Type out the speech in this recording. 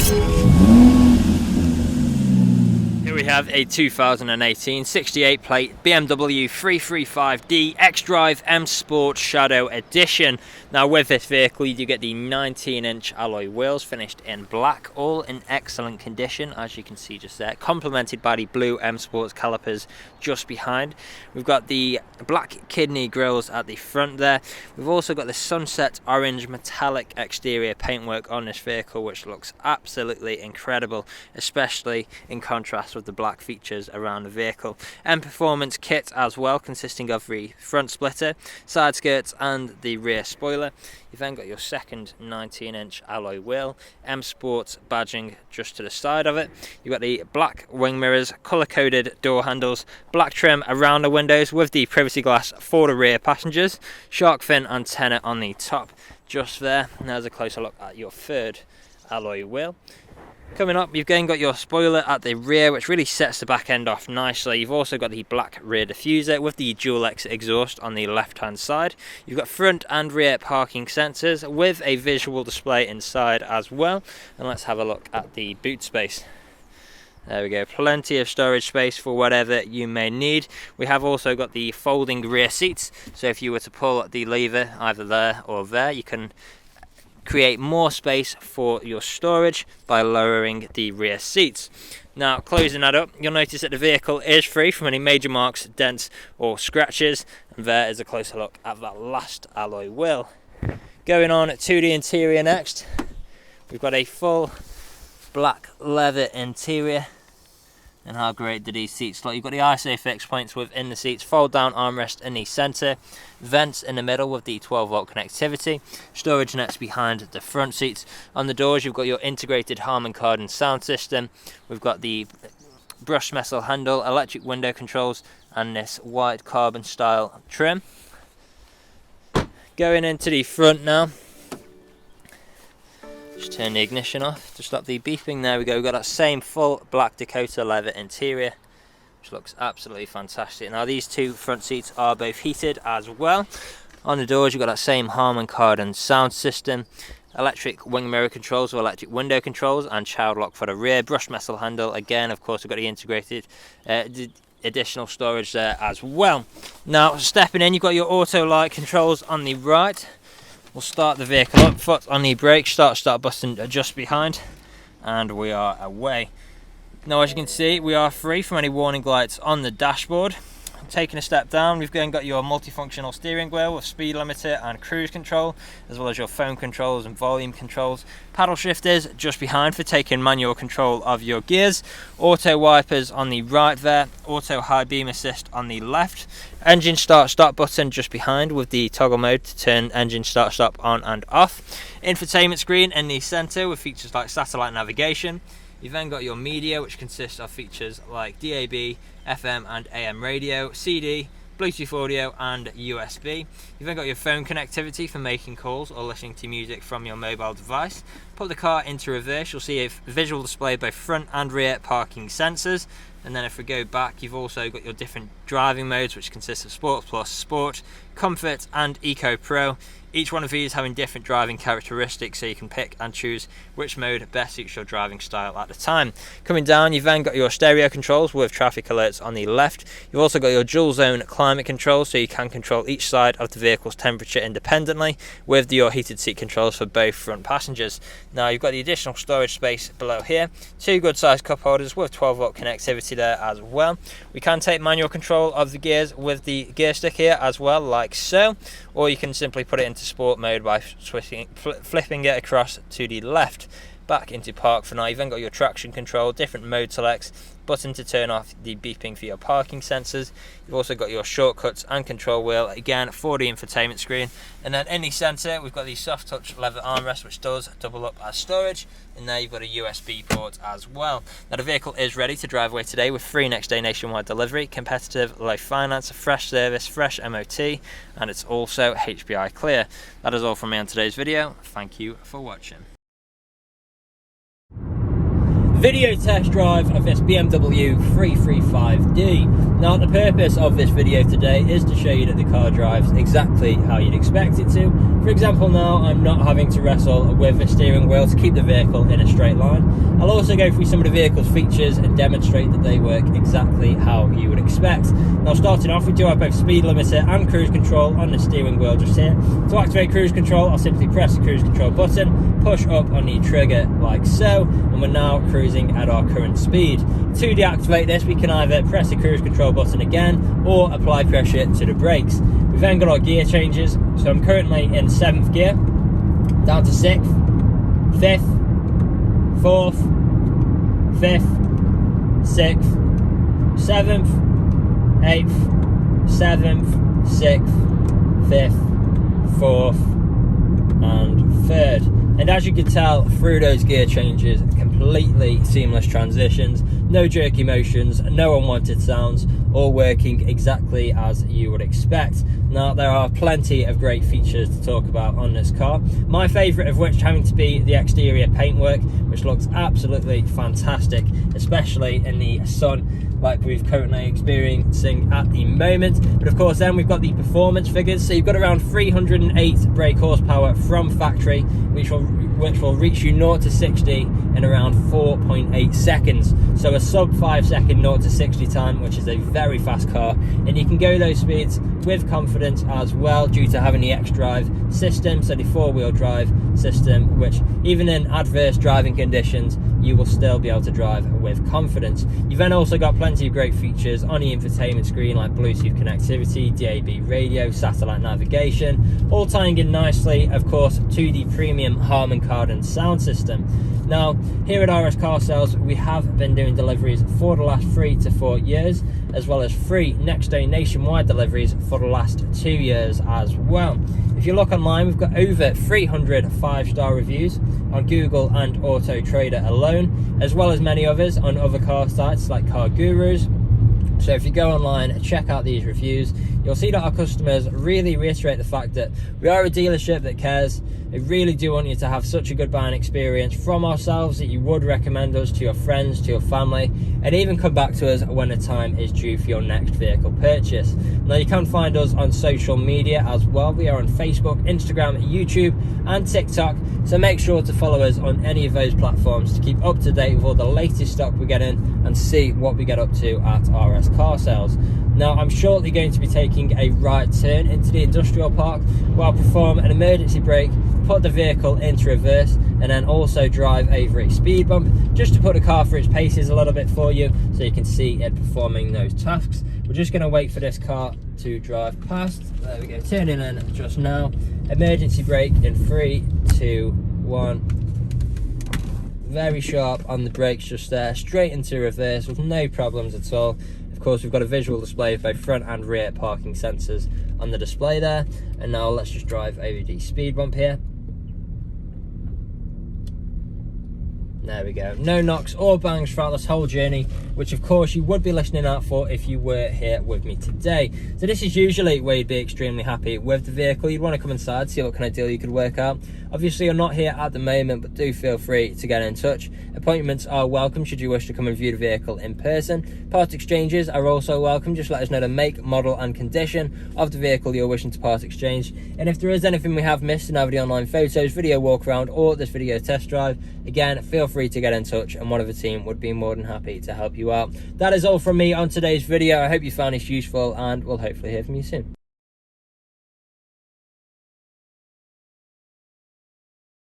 Here we have a 2018 68 plate BMW 335D XDRIVE M Sport Shadow Edition. Now with this vehicle you do get the 19-inch alloy wheels finished in black, all in excellent condition as you can see just there, complemented by the blue M Sports calipers just behind. We've got the black kidney grills at the front there. We've also got the sunset orange metallic exterior paintwork on this vehicle, which looks absolutely incredible, especially in contrast with the black features around the vehicle. M Performance kit as well, consisting of the front splitter, side skirts and the rear spoiler. You've then got your second 19-inch alloy wheel, M Sports badging just to the side of it. You've got the black wing mirrors, colour-coded door handles, black trim around the windows with the privacy glass for the rear passengers, shark fin antenna on the top just there. And there's a closer look at your third alloy wheel. Coming up, you've then got your spoiler at the rear, which really sets the back end off nicely. You've also got the black rear diffuser with the dual exit exhaust on the left hand side. You've got front and rear parking sensors with a visual display inside as well. And let's have a look at the boot space. There we go, plenty of storage space for whatever you may need. We have also got the folding rear seats, so if you were to pull the lever either there or there, you can create more space for your storage by lowering the rear seats. Now closing that up, you'll notice that the vehicle is free from any major marks, dents or scratches, and there is a closer look at that last alloy wheel. Going on to the interior next, we've got a full black leather interior. And how great do these seats look? You've got the ISOFIX points within the seats, fold down armrest in the centre, vents in the middle with the 12-volt connectivity, storage nets behind the front seats. On the doors you've got your integrated Harman Kardon sound system. We've got the brushed metal handle, electric window controls and this white carbon style trim. Going into the front now. Just turn the ignition off to stop the beeping. There we go, we've got that same full black Dakota leather interior, which looks absolutely fantastic. Now these two front seats are both heated as well. On the doors you've got that same Harman Kardon sound system, electric wing mirror controls or electric window controls and child lock for the rear, brushed metal handle. Again, of course, we've got the integrated additional storage there as well. Now stepping in, you've got your auto light controls on the right. We'll start the vehicle up, foot on the brake, start button just behind, and we are away. Now as you can see, we are free from any warning lights on the dashboard. Taking a step down, we've then got your multifunctional steering wheel with speed limiter and cruise control, as well as your phone controls and volume controls. Paddle shifters just behind for taking manual control of your gears. Auto wipers on the right there, auto high beam assist on the left. Engine start button just behind with the toggle mode to turn engine stop on and off. Infotainment screen in the centre with features like satellite navigation. You've then got your media, which consists of features like DAB, FM and AM radio, CD, Bluetooth audio and USB. You've then got your phone connectivity for making calls or listening to music from your mobile device. Put the car into reverse, you'll see a visual display of both front and rear parking sensors. And then if we go back, you've also got your different driving modes, which consist of Sport Plus, Sport, Comfort and Eco Pro. Each one of these having different driving characteristics, so you can pick and choose which mode best suits your driving style at the time. Coming down, you've then got your stereo controls with traffic alerts on the left. You've also got your dual zone climate control, so you can control each side of the vehicle's temperature independently, with your heated seat controls for both front passengers. Now you've got the additional storage space below here, two good sized cup holders with 12-volt connectivity there as well. We can take manual control of the gears with the gear stick here as well, like so, or you can simply put it into sport mode by flipping it across to the left. Back into park for now. You've then got your traction control, different mode selects, button to turn off the beeping for your parking sensors. You've also got your shortcuts and control wheel, again for the infotainment screen. And then in the centre we've got the soft touch leather armrest, which does double up as storage, and there you've got a USB port as well. Now the vehicle is ready to drive away today with free next day nationwide delivery, competitive low finance, fresh service, fresh MOT, and it's also HPI clear. That is all from me on today's video. Thank you for watching. video test drive of this BMW 335D. Now the purpose of this video today is to show you that the car drives exactly how you'd expect it to. For example, now I'm not having to wrestle with the steering wheel to keep the vehicle in a straight line. I'll also go through some of the vehicle's features and demonstrate that they work exactly how you would expect. Now starting off, we do have both speed limiter and cruise control on the steering wheel just here. To activate cruise control, I'll simply press the cruise control button, push up on the trigger like so, and we're now cruising at our current speed. To deactivate this, we can either press the cruise control button again or apply pressure to the brakes. We've then got our gear changes, so I'm currently in 7th gear, down to 6th, 5th, 4th, 5th, 6th, 7th, 8th, 7th, 6th, 5th, 4th, and 3rd. And as you can tell through those gear changes, completely seamless transitions, no jerky motions, no unwanted sounds, all working exactly as you would expect. Now there are plenty of great features to talk about on this car, my favourite of which having to be the exterior paintwork, which looks absolutely fantastic, especially in the sun like we're currently experiencing at the moment. But of course then we've got the performance figures, so you've got around 308 brake horsepower from factory, which will reach you 0 to 60 in around 4.8 seconds. So a sub 5 second 0 to 60 time, which is a very fast car, and you can go those speeds with confidence as well due to having the XDRIVE system, so the 4-wheel drive system, which even in adverse driving conditions you will still be able to drive with confidence. You've then also got plenty of great features on the infotainment screen like Bluetooth connectivity, DAB radio, satellite navigation, all tying in nicely of course to the premium Harman Kardon sound system. Now here at RS Car Sales we have been doing deliveries for the last 3 to 4 years, as well as free next day nationwide deliveries for the last 2 years as well. If you look online, we've got over 300 5-star reviews on Google and Autotrader alone, as well as many others on other car sites like Car Gurus. So if you go online and check out these reviews, you'll see that our customers really reiterate the fact that we are a dealership that cares. They really do want you to have such a good buying experience from ourselves that you would recommend us to your friends, to your family, and even come back to us when the time is due for your next vehicle purchase. Now you can find us on social media as well. We are on Facebook, Instagram, YouTube and TikTok, so make sure to follow us on any of those platforms to keep up to date with all the latest stock we get in and see what we get up to at RS Car Sales. Now I'm shortly going to be taking a right turn into the industrial park where I'll perform an emergency brake, put the vehicle into reverse, and then also drive over a speed bump just to put the car through its paces a little bit for you so you can see it performing those tasks. We're just going to wait for this car to drive past. There we go, turning in just now. Emergency brake in 3, 2, 1. Very sharp on the brakes just there, straight into reverse with no problems at all. Of course we've got a visual display of both front and rear parking sensors on the display there. And now let's just drive over the speed bump here. There we go, no knocks or bangs throughout this whole journey, which of course you would be listening out for if you were here with me today. So this is usually where you'd be extremely happy with the vehicle. You'd want to come inside, see what kind of deal you could work out. Obviously you're not here at the moment, but do feel free to get in touch. Appointments are welcome should you wish to come and view the vehicle in person. Part exchanges are also welcome. Just let us know the make, model and condition of the vehicle you're wishing to part exchange, and if there is anything we have missed in either the online photos, video walk around or this video test drive, again feel free to get in touch and one of the team would be more than happy to help you out. That is all from me on today's video. I hope you found this useful and we'll hopefully hear from you soon.